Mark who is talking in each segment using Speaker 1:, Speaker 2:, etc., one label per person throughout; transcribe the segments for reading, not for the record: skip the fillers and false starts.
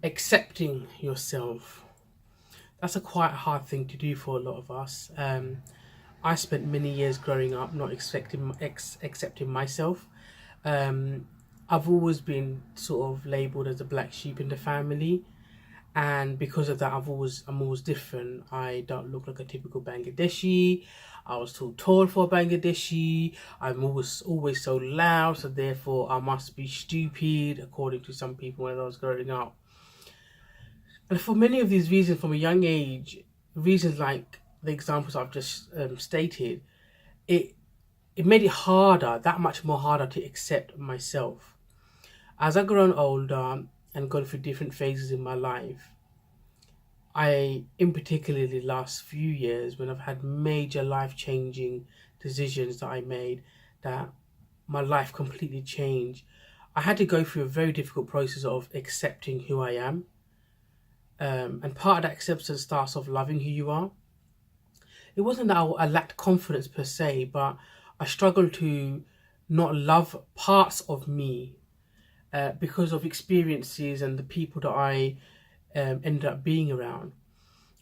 Speaker 1: Accepting yourself. That's a quite hard thing to do for a lot of us. I spent many years growing up not accepting myself. Um, I've always been sort of labelled as a black sheep in the family, and because of that, I'm always different. I don't look like a typical Bangladeshi. I was too tall for a Bangladeshi. I'm always so loud, so therefore I must be stupid, according to some people when I was growing up. And for many of these reasons, from a young age, reasons like the examples I've just stated, it it made it harder, that much more harder to accept myself. As I've grown older and gone through different phases in my life, in particularly the last few years, when I've had major life changing decisions that I made, that my life completely changed. I had to go through a very difficult process of accepting who I am. And part of that acceptance starts off loving who you are. It wasn't that I lacked confidence per se, but I struggled to not love parts of me because of experiences and the people that I ended up being around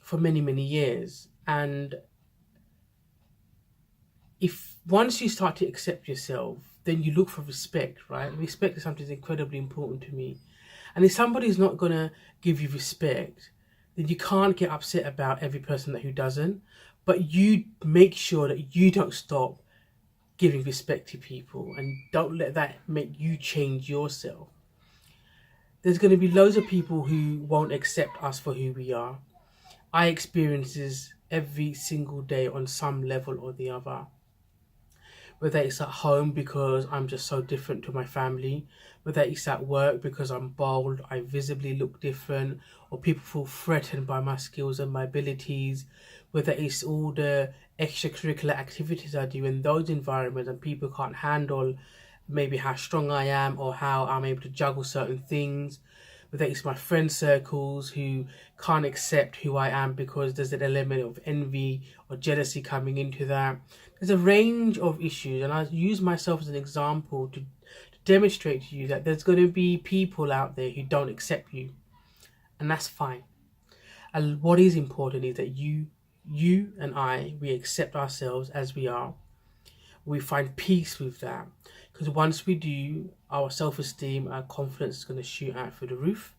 Speaker 1: for many, many years. And if once you start to accept yourself, then you look for respect, right? Respect is something that's incredibly important to me. And if somebody's not going to give you respect, then you can't get upset about every person who doesn't. But you make sure that you don't stop giving respect to people and don't let that make you change yourself. There's going to be loads of people who won't accept us for who we are. I experience this every single day on some level or the other. Whether it's at home because I'm just so different to my family, whether it's at work because I'm bold, I visibly look different, or people feel threatened by my skills and my abilities, whether it's all the extracurricular activities I do in those environments and people can't handle maybe how strong I am or how I'm able to juggle certain things, whether it's my friend circles who can't accept who I am because there's an element of envy or jealousy coming into that. There's a range of issues, and I use myself as an example to demonstrate to you that there's going to be people out there who don't accept you, and that's fine. And what is important is that you and I, we accept ourselves as we are. We find peace with that, because once we do, our self-esteem, our confidence is going to shoot out through the roof.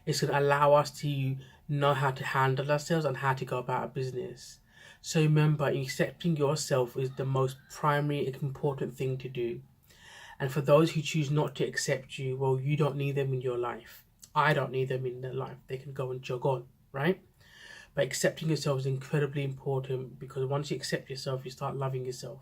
Speaker 1: It's going to allow us to know how to handle ourselves and how to go about our business. So remember, accepting yourself is the most primary and important thing to do. And for those who choose not to accept you, well, you don't need them in your life. I don't need them in their life. They can go and jog on, right? But accepting yourself is incredibly important, because once you accept yourself, you start loving yourself.